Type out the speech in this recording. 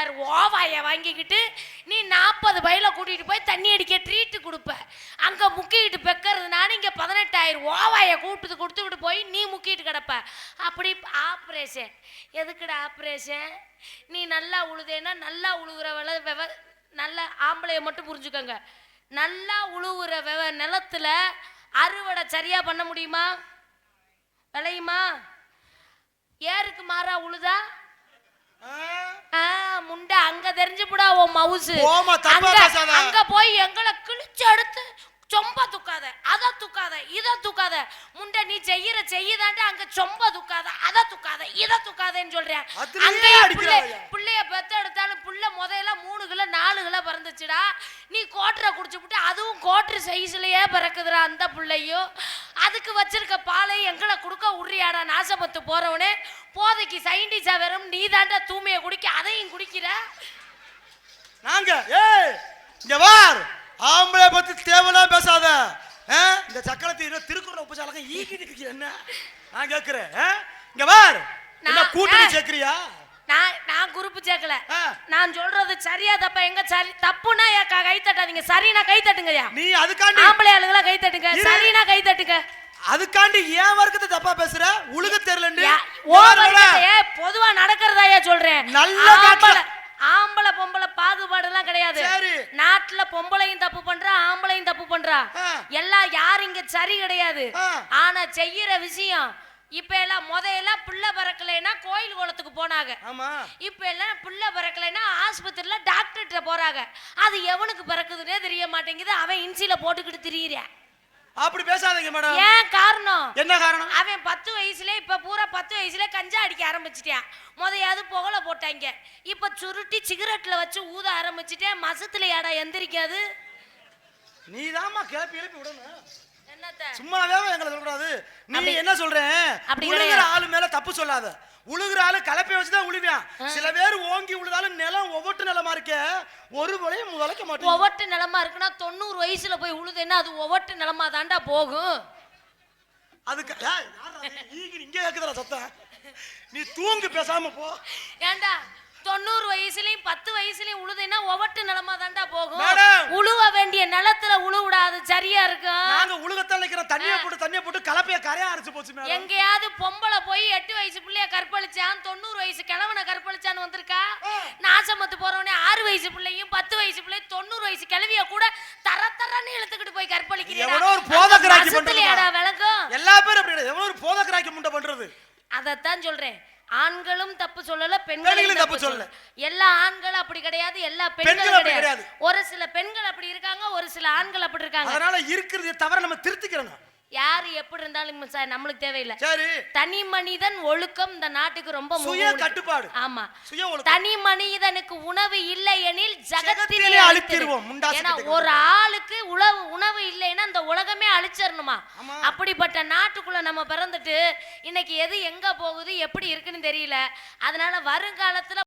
18,000 ஓவாய வாங்கிக்கிட்டு நீ 40 பையில கூட்டிட்டு போய் தண்ணி அடிக்க ட்ரீட்டு கொடுப்ப. அங்க முக்கிட்டு பெக்கறதுனால இங்க 18,000 ஓவாய கொடுத்துக்கிட்டு போய் நீ முக்கிட்டு கிடப்ப. அப்படி ஆப்ரேஷன் எதுக்குடா ஆப்ரேஷன்? நீ நல்லா உழுதேன்னா நல்லா உழுகுற நல்ல ஆம்பளைய மட்டும் புரிஞ்சுக்கோங்க. நல்லா உழுவுற நிலத்துல அறுவடை சரியா பண்ண முடியுமா? விளையுமா? ஏருக்கு மாறா உழுதா முண்டை அங்க தெரிஞ்சுபுடா உன் மவுசு. அங்க போய் எங்களை கிழிச்சு எடுத்து சொம்ப துக்காத, அதை துக்காத, இதை துக்காத. முண்டை நீ செய்யதாண்ட அங்க சொம்ப துக்காத, அதை துக்காத, இதை துக்காதன்னு சொல்றேன். பிள்ளைய பெத்த எடுத்தாலும் புள்ள முதல்ல 3 கிலோ 4 கிலோ பிறந்துச்சுடா. நீ கோட்டரை குடிச்சுட்டு அதுவும் கோட்டர் சைஸ்லயே பிறக்குதுடா. அந்த பிள்ளையும் அதுக்கு வச்சிருக்க பாலை எங்களை கொடுக்க உரியாடா. நாசப்பத்து போறவனே போதைக்கு சைண்டிஸா வெறும் நீ தாண்டா தூமையை குடிக்க அதையும் குடிக்கிற. நாங்க ஆம்பளை பத்தி தேவையில்லாம் பேசாத. இந்த சக்கரத்தை திருக்குறள் உபசாலகம் ஈக்கிட்டு என்ன நான் கேட்கிறேன். இங்க வார் என்ன கூட்டணி சேர்க்கிறியா? நான் குரூப் சேர்க்கல. நான் சொல்றது சரியா தப்பா? எங்க சரி தப்புனா கை தட்டாதீங்க, சரினா கை தட்டுங்கயா. நீ அதுக்காண்டி ஆம்பளை ஆளுங்களா கை தட்டுங்க, சரினா கை தட்டுங்க. அதுக்காண்டி ஏன் வர்க்கத்தை தப்பா பேசுற? உலக தெரியலன்னு பொதுவா நடக்கிறதாயா சொல்றேன். நல்ல ஆம்பளை பொம்பளை பாகுபாடு எல்லாம் கிடையாது. நாட்டுல பொம்பளையும் தப்பு பண்றா, ஆம்பளையும் தப்பு பண்றா. எல்லாம் யாரும் இங்க சரி கிடையாது. ஆனா செய்யற விஷயம் இப்ப எல்லாம் முதல்ல பிள்ளை பறக்கலைன்னா கோயில் குளத்துக்கு போனாங்க. இப்ப எல்லாம் பிள்ளை பறக்கலைன்னா ஆஸ்பத்திரியில டாக்டர்கிட்ட போறாங்க. அது எவனுக்கு பறக்குதுன்னே தெரிய மாட்டேங்குது. அவன் இன்சில போட்டுக்கிட்டு திரியிறான். அப்படி பேசாதீங்க மேடம். ஏன் காரணம்? என்ன காரணம்? அவன் 10 வயசுல இப்ப பூரா 10 வயசுல கஞ்சா அடிக்க ஆரம்பிச்சிட்டான். முதல்ல புகழ போட்டாங்க. இப்ப சுருட்டி சிகரெட்ல வச்சு ஊத ஆரம்பிச்சுட்டேன். மசத்துல யாடா எந்திரிக்காது? நீதாம்மா கிளப்பி கிளப்பி விடணும். என்னத்த சும்மாவே எங்களை சொல்லக்கூடாது. நீ என்ன சொல்றேன்? உழுகிற ஆளு மேல தப்பு சொல்லாத. உழுகிற ஆளு கலப்பை வச்சுதான் உழுவான். சில பேர் ஓங்கி உழுதாலும் நிலம் ஒவ்வொட்டு நிலமா இருக்க ஒரு முறையும் முதலைக்க மாட்டேன். ஒவ்வொட்டு நிலமா இருக்குன்னா 90 வயசுல போய் உழுதுன்னா அது ஒவ்வொட்டு நிலமா தாண்டா போகும். அதுக்கு இங்க கேக்குதா சத்தம்? நீ தூங்கு பேசாம போ. ஏண்டா 90 வயசுலயும் 10 வயசுலயும் உழுதுன்னா ஒவ்வொட்டு நிலமா தாண்டா போகும். உழுவ வேண்டிய நிலத்துல உழுவிடாது. சரியா இருக்கும். நாங்க உழுகத்தான் நினைக்கிறோம். தண்ணியை போட்டு கலப்பைய கரையா அரைச்சு போச்சு. எங்கேயாவது பொம்பளை போய் 8 வயசு பிள்ளைய கற்பழிச்சான், 90 வயசு கிழவனை கற்பழிச்சான்னு வந்திருக்கா? நாசமத்து போறவனே 6 வயசு பிள்ளையும் 10 வயசு பிள்ளையும் 90 வயசு கிழவிய கூட தரன்னு இழுத்துக்கிட்டு போய் கற்பழிக்கிறீங்க. விளக்கும் எல்லா பேரும் அப்படி எவ்வளவு ஒரு போதகராக்கி முண்டை பண்றது. அதத்தான் சொல்றேன். ஆண்களும் தப்பு சொல்லல, பெண்களும் தப்பு சொல்லல. எல்லா ஆண்களும் அப்படி கிடையாது, எல்லா பெண்களும் கிடையாது. ஒரு சில பெண்கள் அப்படி இருக்காங்க, ஒரு சில ஆண்கள் அப்படி இருக்காங்க. அதனால இருக்கிறது தவிர நம்ம திருத்திக்கிறோம். யாரு எப்படி இருந்தாலும் நம்மளுக்கு தேவையில்லை. தனி மனிதன் ஒழுக்கம் இந்த நாட்டுக்கு ரொம்ப சுய கட்டுப்பாடு. ஆமா, தனி மனிதனுக்கு உணவு இல்லை எனில் ஜகத்திலே அழித்திடுவோம். ஏன்னா ஒரு ஆளுக்கு உணவு இல்லைன்னா இந்த உலகமே அழிச்சிடணுமா? அப்படிப்பட்ட நாட்டுக்குள்ள நம்ம பிறந்துட்டு இன்னைக்கு எது எங்க போகுது எப்படி இருக்குன்னு தெரியல. அதனால வருங்காலத்துல